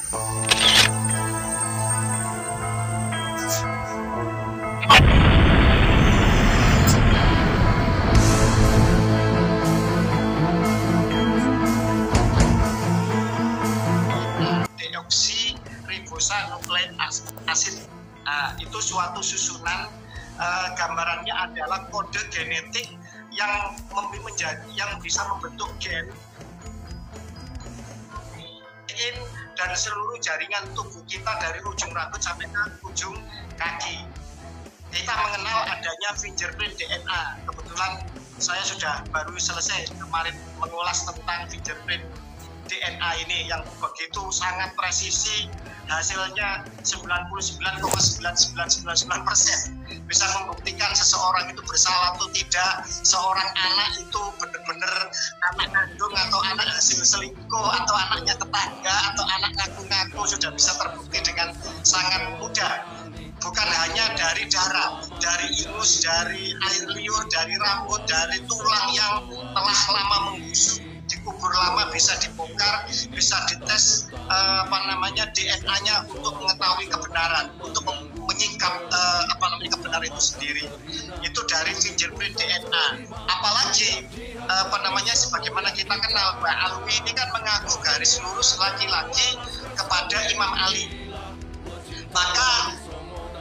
Deoksiribosonukleik asid. Itu suatu susunan, gambarannya adalah kode genetik yang bisa membentuk gen dan seluruh jaringan tubuh kita dari ujung rambut sampai ke ujung kaki. Kita mengenal adanya fingerprint DNA. Kebetulan saya sudah baru selesai kemarin mengulas tentang fingerprint DNA ini yang begitu sangat presisi, hasilnya 99,9999% bisa membuktikan seseorang itu bersalah atau tidak, seorang anak itu benar-benar anak kandung atau anak hasil selingkuh atau anaknya tetangga atau anak ngaku-ngaku sudah bisa terbukti dengan sangat mudah. Bukan hanya dari darah, dari ingus, dari air liur, dari rambut, dari tulang yang telah lama membusuk, dikubur lama bisa dibongkar, bisa dites DNA-nya untuk mengetahui kebenaran, untuk menyingkap kebenaran itu sendiri. Itu dari fingerprint DNA. Apalagi sebagaimana kita kenal, Mbak Alwi ini kan mengaku garis lurus laki-laki kepada Imam Ali. Maka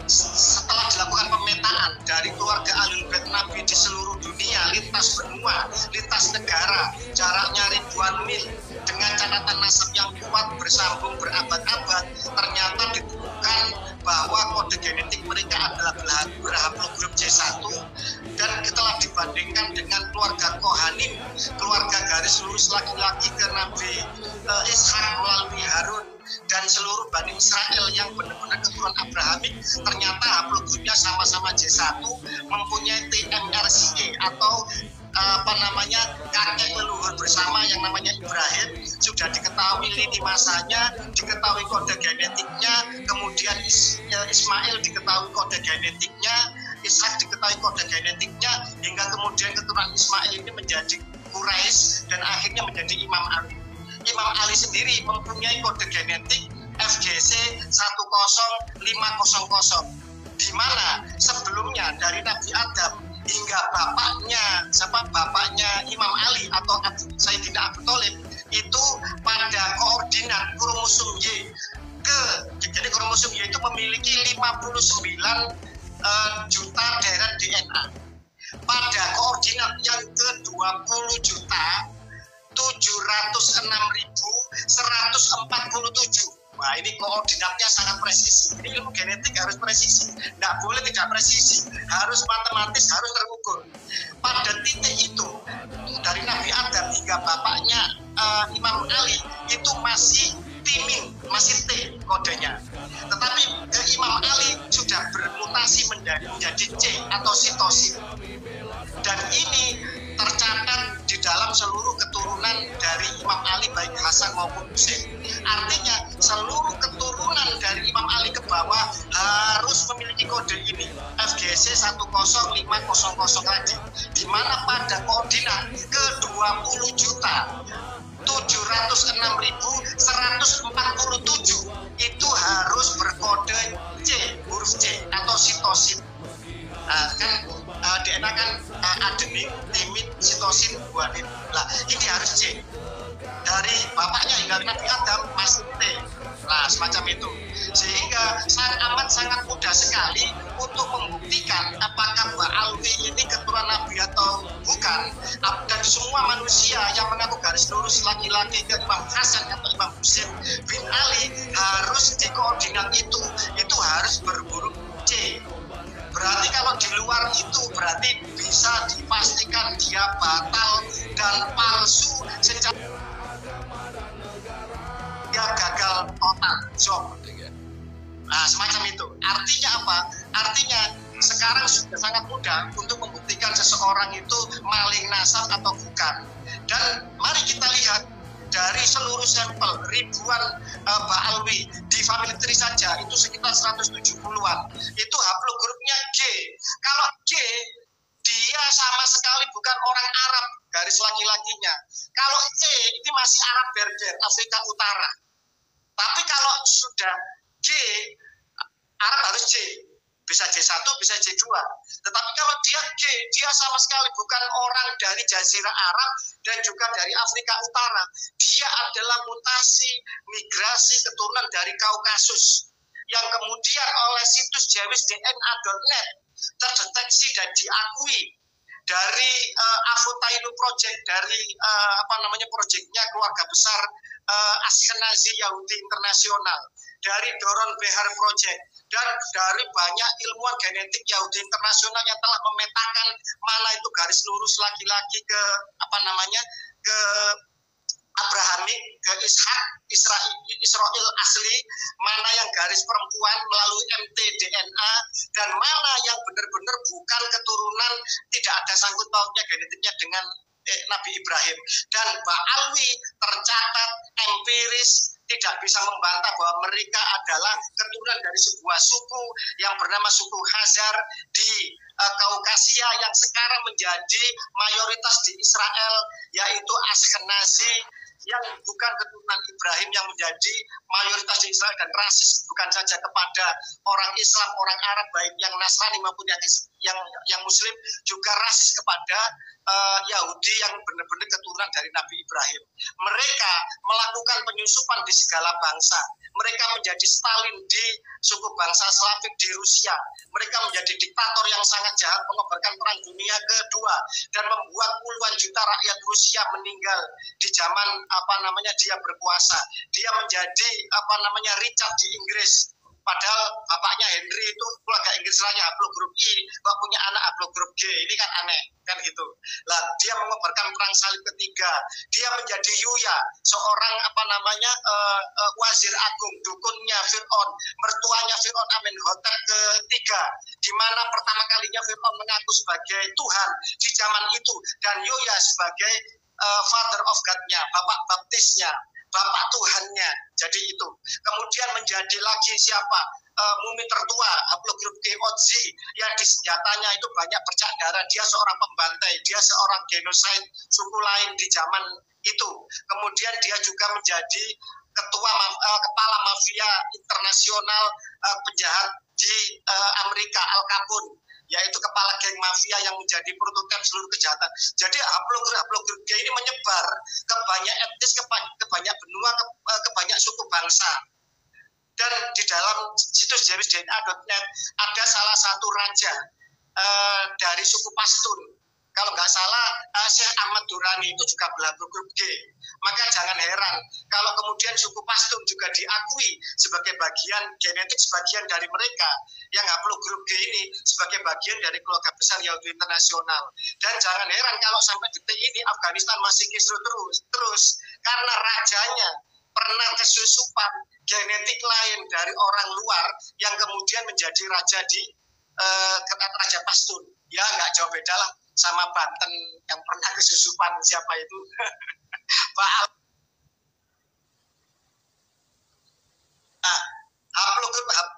setelah dilakukan pemetaan dari keluarga Ahlul Bait Nabi di seluruh dunia, lintas benua, lintas negara, jaraknya ribuan mil, dengan catatan nasab yang kuat bersambung berabad-abad, ternyata ditemukan bahwa kode genetik mereka adalah berhaplogrup C1, dan telah dibandingkan dengan keluarga Kohanim, keluarga garis lurus laki-laki ke Nabi Ishak melalui Harun, dan seluruh Bani Israel yang benar-benar keturunan Abrahamik, ternyata haplogrupnya sama-sama J1, mempunyai TMRCA atau kakek leluhur bersama yang namanya Ibrahim, sudah diketahui lini masanya, diketahui kode genetiknya, kemudian Ismail diketahui kode genetiknya, Ishak diketahui kode genetiknya, hingga kemudian keturunan Ismail ini menjadi Quraisy dan akhirnya menjadi Imam Ali. Imam Ali sendiri mempunyai kode genetik FGC 10500, di mana sebelumnya dari Nabi Adam hingga bapaknya Imam Ali atau Sayyidina Abu Thalib itu pada koordinat kromosom Y jadi kromosom Y itu memiliki 59 juta deret DNA. Pada koordinat yang ke-20 juta 706.147. Wah, ini koordinatnya sangat presisi. Ini ilmu genetik harus presisi, tidak boleh tidak presisi, harus matematis, harus terukur. Pada titik itu dari Nabi Adam hingga bapaknya Imam Ali itu masih timin, masih T kodenya. Tetapi Imam Ali sudah bermutasi menjadi C atau sitosin. Dan ini tercatat di dalam seluruh keturunan dari Imam Ali baik Hasan maupun Husain. Artinya seluruh keturunan dari Imam Ali ke bawah harus memiliki kode ini FGC 10500 lagi, di mana pada koordinat ke-20 juta 706.147 itu harus berkode C, huruf C atau sitosin. DNA kan adenin, timin, sitosin, guanin. Nah, ini harus C. Dari bapaknya hingga Nabi Adam masih T. Nah, semacam itu. Sehingga sangat mudah sekali untuk membuktikan apakah Mbak Alwi ini keturunan Nabi atau bukan. Dan semua manusia yang mengaku garis lurus laki-laki ke Imam Hasan atau Imam Husain bin Ali harus di koordinat itu harus berhuruf C. Berarti kalau di luar itu berarti bisa dipastikan dia batal dan palsu secara dia gagal total job. Nah, semacam itu. Artinya apa? Artinya sekarang sudah sangat mudah untuk membuktikan seseorang itu maling nasab atau bukan. Dan mari kita lihat dari seluruh sampel ribuan Mbak Alwi di family tree saja itu sekitar 170-an. Itu haplogrupnya G. Kalau G dia sama sekali bukan orang Arab garis laki-lakinya. Kalau E ini masih Arab Berber Afrika Utara. Tapi kalau sudah G, Arab harus J. Bisa J1, bisa J2. Tetapi kalau dia G, dia sama sekali bukan orang dari Jazirah Arab dan juga dari Afrika Utara. Dia adalah mutasi, migrasi keturunan dari Kaukasus yang kemudian oleh situs jawisdna.net terdeteksi dan diakui dari Afutainu Project, dari proyeknya keluarga besar Ashkenazi Yahudi Internasional, dari Doron Behar Project, dan dari banyak ilmuwan genetik Yahudi Internasional yang telah memetakan mana itu garis lurus laki-laki ke ke Abrahamik, ke Ishak, Israel asli, mana yang garis perempuan melalui mtDNA, dan mana yang benar-benar bukan keturunan, tidak ada sangkut pautnya genetiknya dengan Nabi Ibrahim. Dan Mbak Alwi tercatat empiris tidak bisa membantah bahwa mereka adalah keturunan dari sebuah suku yang bernama suku Khazar di Kaukasia yang sekarang menjadi mayoritas di Israel, yaitu Ashkenazi yang bukan keturunan Ibrahim yang menjadi mayoritas di Israel, dan rasis bukan saja kepada orang Islam, orang Arab, baik yang Nasrani maupun yang Muslim, juga rasis kepada Yahudi yang benar-benar keturunan dari Nabi Ibrahim. Mereka melakukan penyusupan di segala bangsa. Mereka menjadi Stalin di suku bangsa Slavik di Rusia. Mereka menjadi diktator yang sangat jahat, mengobarkan perang dunia kedua dan membuat puluhan juta rakyat Rusia meninggal di zaman dia berkuasa. Dia menjadi Richard di Inggris. Padahal bapaknya Henry itu keluarga Inggris raya, haplogrup I, kok punya anak haplogrup G, ini kan aneh, kan gitu. Lah dia mengobarkan perang salib ketiga, dia menjadi Yuya, seorang wazir agung, dukunnya Fir'aun, mertuanya Fir'aun Amenhotep ketiga, di mana pertama kalinya Fir'aun mengaku sebagai Tuhan di zaman itu, dan Yuya sebagai father of God-nya, bapak baptisnya, bapak Tuhannya. Jadi itu. Kemudian menjadi lagi siapa? Mumi tertua, haplogrup G-Otzi, yang di senjatanya itu banyak bercak darah. Dia seorang pembantai, dia seorang genosida suku lain di zaman itu. Kemudian dia juga menjadi kepala mafia internasional penjahat di Amerika, Al Capone, yaitu kepala geng mafia yang menjadi prototipe seluruh kejahatan. Jadi haplogrup G ini menyebar ke banyak etnis, ke banyak benua, ke banyak suku bangsa. Dan di dalam situs jawisdna.net ada salah satu raja dari suku Pashtun. Kalau nggak salah, Syekh Ahmad Durrani itu juga berhaplogrup G. Maka jangan heran kalau kemudian suku Pashtun juga diakui sebagai bagian genetik, sebagian dari mereka yang haplogrup G ini sebagai bagian dari keluarga besar Yahudi Internasional. Dan jangan heran kalau sampai detik ini Afghanistan masih kisruh terus karena rajanya pernah kesusupan genetik lain dari orang luar yang kemudian menjadi raja di Raja Pashtun. Ya nggak jauh beda lah sama Banten yang pernah kesusupan siapa itu Pak Al. Nah,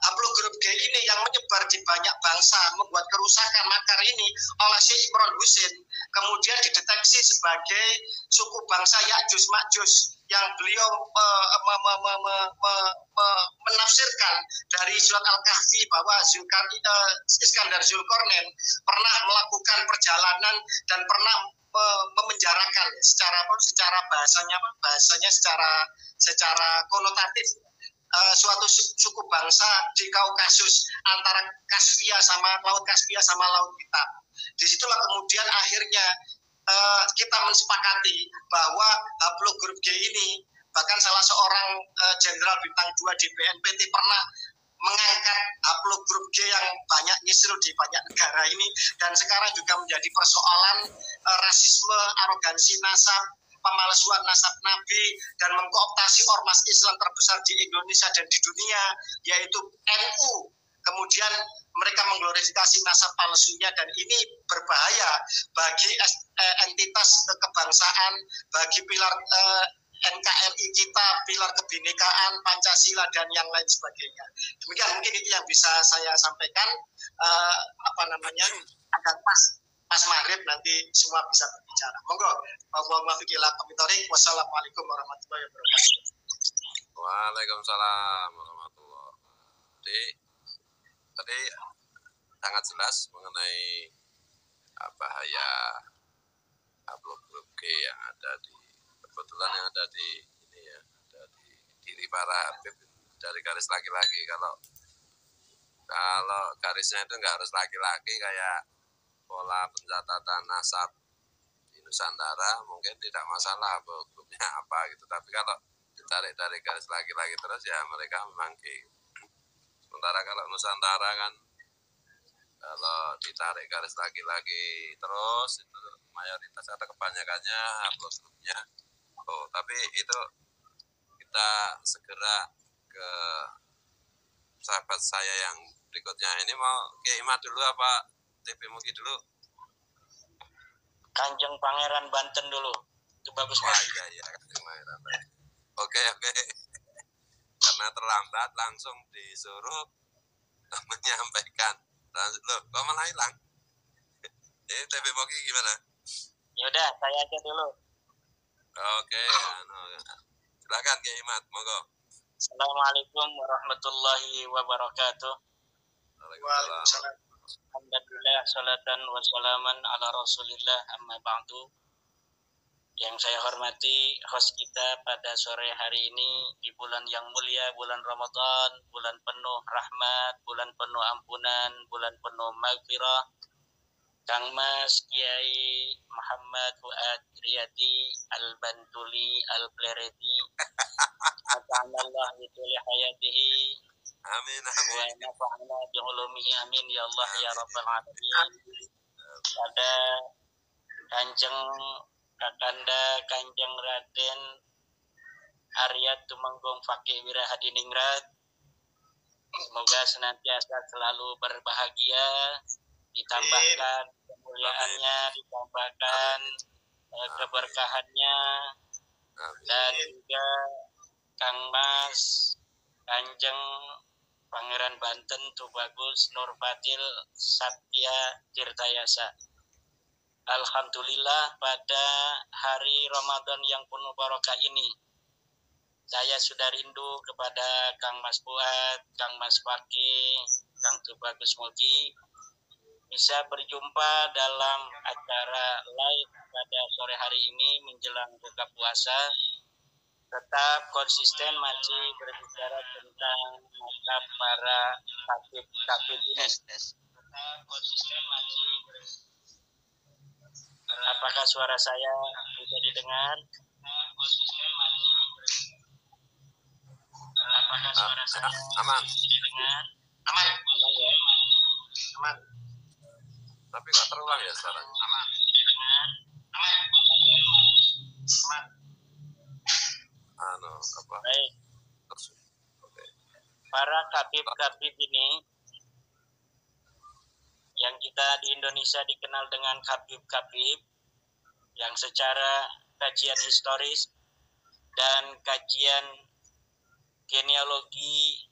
haplogrup G ini yang menyebar di banyak bangsa, membuat kerusakan makar ini oleh Syekh Imran Husain, kemudian dideteksi sebagai suku bangsa Ya'juj Ma'juj, yang beliau menafsirkan dari surat Al-Kahfi bahwa Iskandar Zulkarnain pernah melakukan perjalanan dan pernah memenjarakan secara bahasanya secara konotatif suatu suku bangsa di Kaukasus antara Kaspia sama Laut Kaspia sama Laut Hitam. Disitulah kemudian akhirnya kita mensepakati bahwa haplogrup G ini, bahkan salah seorang jenderal bintang 2 di BNPT pernah mengangkat haplogrup G yang banyak nyisir di banyak negara ini, dan sekarang juga menjadi persoalan rasisme, arogansi nasab, pemalsuan nasab Nabi, dan mengkooptasi ormas Islam terbesar di Indonesia dan di dunia, yaitu NU. Kemudian mereka mengglorifikasi nasab palsunya, dan ini berbahaya bagi entitas kebangsaan, bagi pilar NKRI kita, pilar kebinekaan, Pancasila, dan yang lain sebagainya. Demikian mungkin itu yang bisa saya sampaikan, agar pas maghrib nanti semua bisa berbicara. Monggo. Wassalamualaikum warahmatullahi wabarakatuh. Waalaikumsalam warahmatullahi wabarakatuh. Jadi tadi sangat jelas mengenai bahaya upload grup G yang ada di kebetulan yang ada di ini ya, ada di diri para Habib dari garis laki-laki. Kalau garisnya itu nggak harus laki-laki, kayak pola pencatatan nasab di Nusantara mungkin tidak masalah grupnya apa gitu, tapi kalau ditarik dari garis laki-laki terus ya mereka memang G. Sementara kalau Nusantara kan kalau ditarik garis laki-laki terus itu mayoritas atau kebanyakannya upload grupnya. Tapi itu kita segera ke sahabat saya yang berikutnya. Ini mau Kiai Imad dulu apa TP Mugi dulu? Kanjeng Pangeran Banten dulu. Itu bagus banget. Iya, Kanjeng Pangeran. Oke. Karena terlambat langsung disuruh menyampaikan. Loh, kok malah hilang? Ini TP Mugi gimana? Yaudah, saya aja dulu. Oke, silakan Kiai Imad, monggo. Assalamualaikum warahmatullahi wabarakatuh. Waalaikumsalam. Alhamdulillah, salatan wassalaman ala rasulillah, amma ba'du. Yang saya hormati host kita pada sore hari ini di bulan yang mulia, bulan Ramadan, bulan penuh rahmat, bulan penuh ampunan, bulan penuh maghfirah, Kang Mas Kiai Muhammad Fuad Riyadi Al-Bantuli Al-Plereti, Allah bituli hayatihi, amin. Wa nafa'ana bi'ulumihi, amin ya Allah ya Rabbal Alamin. Pada Kanjeng Kakanda Kanjeng Raden Arya Tumenggung Fakih Wirahadiningrat, semoga senantiasa selalu berbahagia, ditambahkan kemuliaannya, ditambahkan keberkahannya, dan juga Kang Mas Kanjeng Pangeran Banten Tubagus Nur Fadil Satya Tirtayasa. Alhamdulillah, pada hari Ramadan yang penuh barokah ini saya sudah rindu kepada Kang Mas Fuad, Kang Mas Fakih, Kang Tubagus Mugi bisa berjumpa dalam acara live pada sore hari ini menjelang buka puasa. Tetap konsisten masih berbicara tentang mazhab para kafir ini. Tetap konsisten masih apakah suara saya bisa didengar? Apakah suara saya aman? Bisa didengar? Aman ya? Aman. Tapi kok terulang ya sekarang? Aman ya? Aman. Apa? Baik. Oke. Para kabib-kabib ini yang kita di Indonesia dikenal dengan kabib-kabib, yang secara kajian historis dan kajian genealogi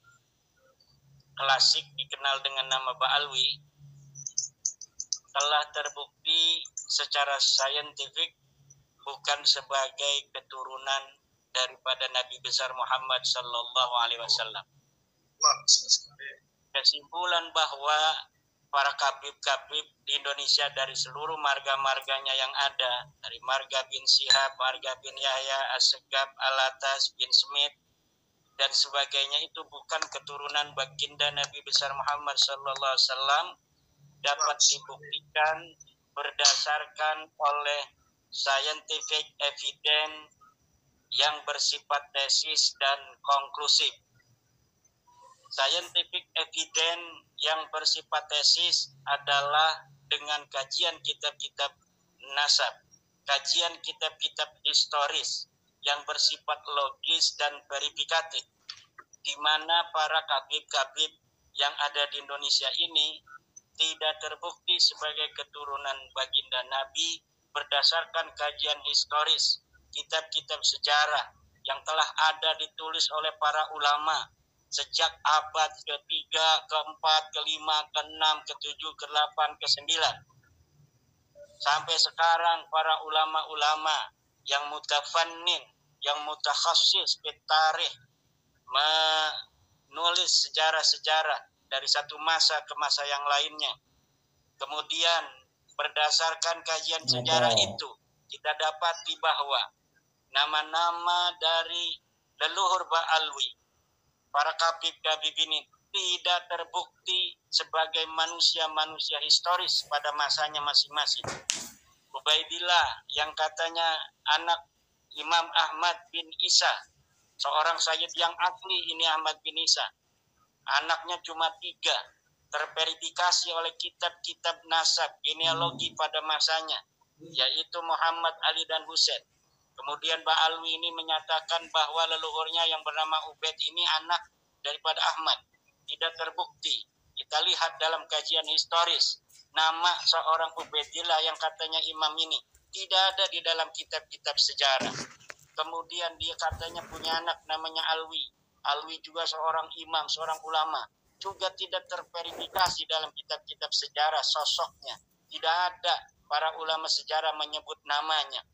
klasik dikenal dengan nama Ba'alwi, telah terbukti secara saintifik bukan sebagai keturunan daripada Nabi besar Muhammad sallallahu alaihi wasallam. Kesimpulan bahwa para kabib-kabib di Indonesia dari seluruh marga-marganya yang ada, dari marga bin Syihab, marga bin Yahya, As-Segaf, Al-Atas, bin Smith, dan sebagainya, itu bukan keturunan baginda Nabi besar Muhammad sallallahu alaihi wasallam, dapat dibuktikan berdasarkan oleh scientific evidence yang bersifat tesis dan konklusif. Scientific evidence yang bersifat tesis adalah dengan kajian kitab-kitab nasab, kajian kitab-kitab historis yang bersifat logis dan verifikatif, di mana para kabib-kabib yang ada di Indonesia ini tidak terbukti sebagai keturunan baginda Nabi berdasarkan kajian historis, kitab-kitab sejarah yang telah ada ditulis oleh para ulama sejak abad ke-3, ke-4, ke-5, ke-6, ke-7, ke-8, ke-9. Sampai sekarang para ulama-ulama yang mutafannin, yang mutakhassis fit tarikh, menulis sejarah-sejarah dari satu masa ke masa yang lainnya. Kemudian berdasarkan kajian sejarah itu, kita dapati bahwa nama-nama dari leluhur Ba'alwi, para kabib-kabib ini tidak terbukti sebagai manusia-manusia historis pada masanya masing-masing. Ubaidillah yang katanya anak Imam Ahmad bin Isa, seorang sayyid yang asli ini Ahmad bin Isa. Anaknya cuma 3, terverifikasi oleh kitab-kitab nasab genealogi pada masanya, yaitu Muhammad, Ali, dan Husain. Kemudian Ba'alwi ini menyatakan bahwa leluhurnya yang bernama Ubaid ini anak daripada Ahmad. Tidak terbukti. Kita lihat dalam kajian historis, nama seorang Ubaidillah yang katanya imam ini tidak ada di dalam kitab-kitab sejarah. Kemudian dia katanya punya anak namanya Alwi. Alwi juga seorang imam, seorang ulama. Juga tidak terverifikasi dalam kitab-kitab sejarah sosoknya. Tidak ada para ulama sejarah menyebut namanya.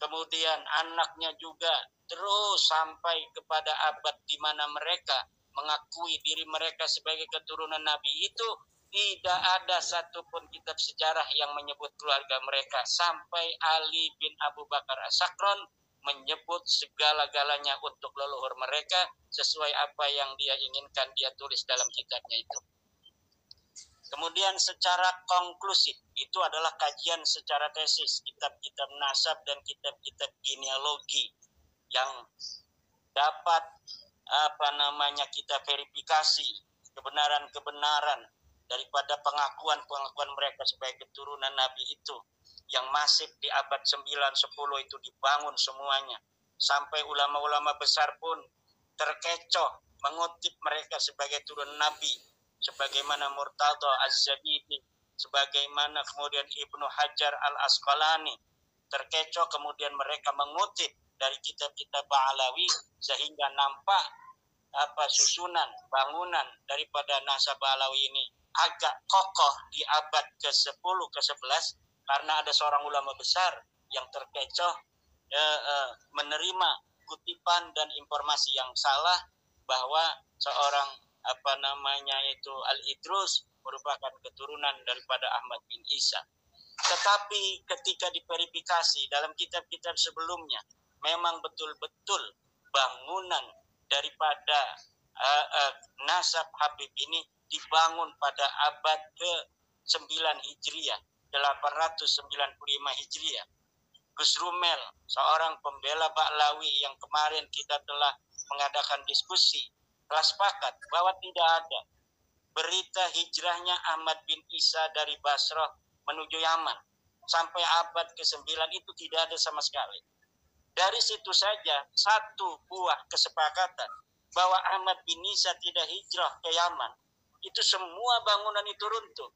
Kemudian anaknya juga terus sampai kepada abad di mana mereka mengakui diri mereka sebagai keturunan Nabi itu, tidak ada satupun kitab sejarah yang menyebut keluarga mereka. Sampai Ali bin Abu Bakar As-Sakron menyebut segala-galanya untuk leluhur mereka sesuai apa yang dia inginkan dia tulis dalam kitabnya itu. Kemudian secara konklusif, itu adalah kajian secara tesis, kitab-kitab nasab dan kitab-kitab genealogi yang dapat kita verifikasi kebenaran-kebenaran daripada pengakuan mereka sebagai keturunan Nabi itu yang masif di abad 9-10 itu dibangun semuanya. Sampai ulama-ulama besar pun terkecoh mengutip mereka sebagai turunan Nabi, sebagaimana Murtada Az-Zabidi, sebagaimana kemudian Ibnu Hajar Al-Asqalani. Terkecoh kemudian mereka mengutip dari kitab-kitab Ba'alawi sehingga nampak susunan bangunan daripada nasab Ba'alawi ini agak kokoh di abad ke-10 ke-11 karena ada seorang ulama besar yang terkecoh menerima kutipan dan informasi yang salah bahwa seorang Al-Idrus merupakan keturunan daripada Ahmad bin Isa. Tetapi ketika diverifikasi dalam kitab-kitab sebelumnya, memang betul-betul bangunan daripada nasab Habib ini dibangun pada abad ke-9 Hijriah, 895 Hijriah. Gus Rumel, seorang pembela Ba'lawi yang kemarin kita telah mengadakan diskusi, telah sepakat bahwa tidak ada berita hijrahnya Ahmad bin Isa dari Basrah menuju Yaman sampai abad ke-9 itu tidak ada sama sekali. Dari situ saja satu buah kesepakatan bahwa Ahmad bin Isa tidak hijrah ke Yaman, itu semua bangunan itu runtuh.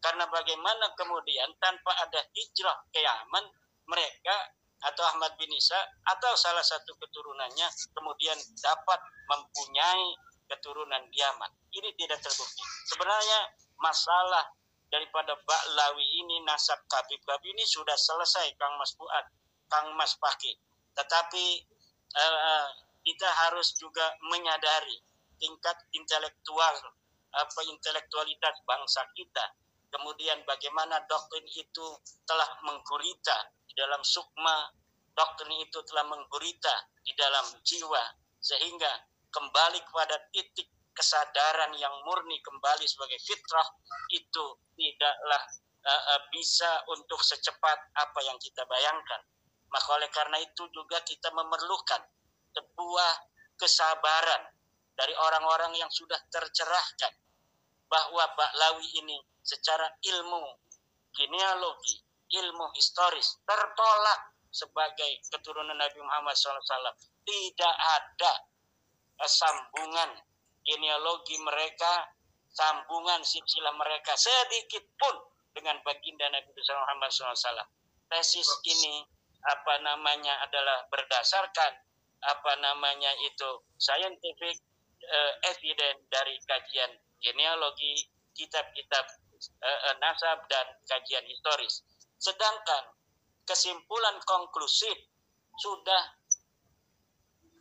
Karena bagaimana kemudian tanpa ada hijrah ke Yaman, mereka atau Ahmad bin Isa atau salah satu keturunannya kemudian dapat mempunyai keturunan di Yaman. Ini tidak terbukti. Sebenarnya masalah daripada Ba'lawi ini, nasab kabib-kabib ini sudah selesai, Kang Mas Fuad, Kang Mas Paki. Tetapi kita harus juga menyadari tingkat intelektualitas bangsa kita. Kemudian bagaimana doktrin itu telah menggurita di dalam sukma, doktrin itu telah menggurita di dalam jiwa, sehingga kembali kepada titik kesadaran yang murni kembali sebagai fitrah itu tidaklah bisa untuk secepat apa yang kita bayangkan. Maka oleh karena itu juga kita memerlukan sebuah kesabaran dari orang-orang yang sudah tercerahkan bahwa Ba'lawi ini secara ilmu genealogi, ilmu historis tertolak sebagai keturunan Nabi Muhammad SAW. Tidak ada sambungan genealogi mereka, sambungan silsilah mereka sedikit pun dengan baginda Nabi Muhammad SAW. Tesis ini adalah berdasarkan scientific evidence dari kajian genealogi, kitab-kitab nasab dan kajian historis. Sedangkan kesimpulan konklusif sudah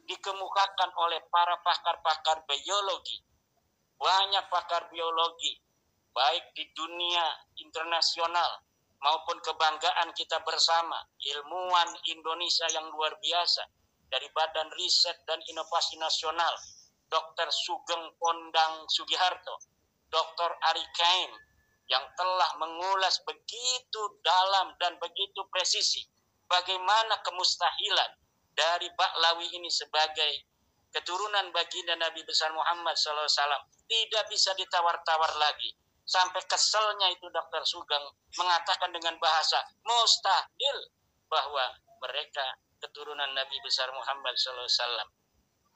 dikemukakan oleh para pakar-pakar biologi banyak pakar biologi, baik di dunia internasional maupun kebanggaan kita bersama, ilmuwan Indonesia yang luar biasa dari Badan Riset dan Inovasi Nasional, Dr. Sugeng Pondang Sugiharto, Dr. Ari Kain, yang telah mengulas begitu dalam dan begitu presisi bagaimana kemustahilan dari Ba'lawi ini sebagai keturunan baginda Nabi besar Muhammad SAW tidak bisa ditawar-tawar lagi. Sampai keselnya itu Dr. Sugeng mengatakan dengan bahasa mustahil bahwa mereka keturunan Nabi besar Muhammad SAW.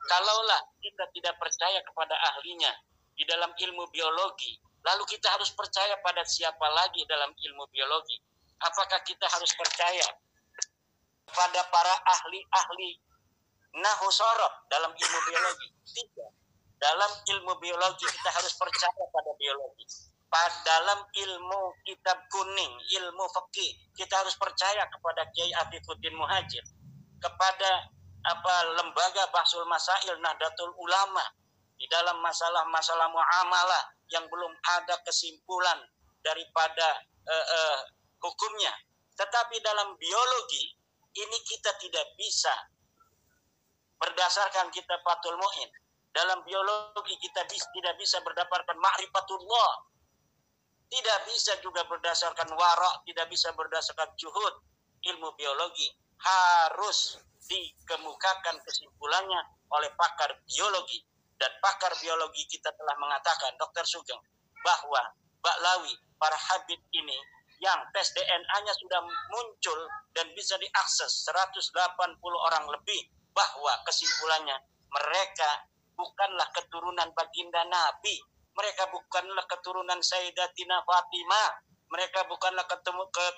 Kalaulah kita tidak percaya kepada ahlinya di dalam ilmu biologi, lalu kita harus percaya pada siapa lagi dalam ilmu biologi? Apakah kita harus percaya pada para ahli-ahli nahu sorof dalam ilmu biologi? Tidak. Dalam ilmu biologi kita harus percaya pada biologi. Dalam ilmu kitab kuning, ilmu fikih, kita harus percaya kepada Kiai Afifuddin Muhajir, kepada lembaga Bahsul Masail Nahdlatul Ulama di dalam masalah-masalah muamalah yang belum ada kesimpulan daripada hukumnya. Tetapi dalam biologi ini kita tidak bisa berdasarkan kitab Fathul Mu'in. Dalam biologi kita tidak bisa berdasarkan ma'rifatullah. Tidak bisa juga berdasarkan wara', tidak bisa berdasarkan juhud. Ilmu biologi harus dikemukakan kesimpulannya oleh pakar biologi. Dan pakar biologi kita telah mengatakan, Dr. Sugeng, bahwa Ba'lawi, para habib ini, yang tes DNA-nya sudah muncul dan bisa diakses 180 orang lebih, bahwa kesimpulannya mereka bukanlah keturunan baginda Nabi, mereka bukanlah keturunan Sayyidatina Fatimah, mereka bukanlah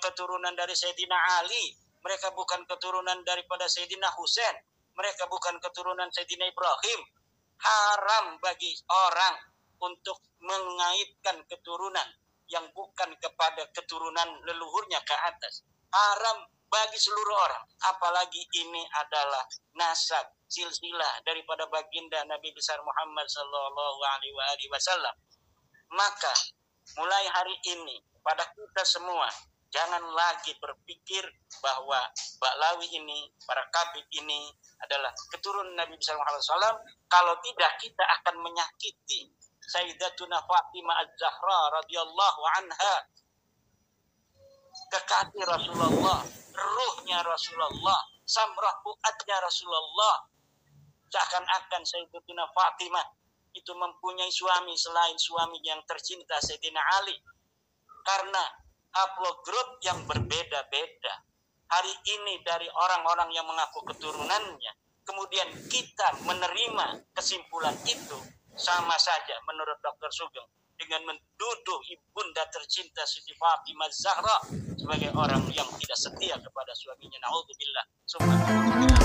keturunan dari Sayyidina Ali, mereka bukan keturunan daripada Sayyidina Husain, mereka bukan keturunan Sayyidina Ibrahim. Haram bagi orang untuk mengaitkan keturunan yang bukan kepada keturunan leluhurnya ke atas. Haram bagi seluruh orang, apalagi ini adalah nasab silsilah daripada baginda Nabi besar Muhammad sallallahu alaihi wasallam. Maka mulai hari ini pada kita semua jangan lagi berpikir bahwa Ba'lawi ini, para kabid ini adalah keturunan Nabi besar Muhammad SAW. Kalau tidak, kita akan menyakiti Sayyidatuna Fatimah Az-Zahra radhiyallahu anha, kekasih Rasulullah, ruhnya Rasulullah, samrah fuadnya Rasulullah. Seakan-akan Sayyidatuna Fatimah itu mempunyai suami selain suami yang tercinta Sayyidina Ali. Karena haplogrup yang berbeda-beda. Hari ini dari orang-orang yang mengaku keturunannya, kemudian kita menerima kesimpulan itu, sama saja menurut Dr. Sugeng dengan menduduh ibunda tercinta Siti Fatimah Zahra sebagai orang yang tidak setia kepada suaminya. Na'udzubillah. Subhanallah.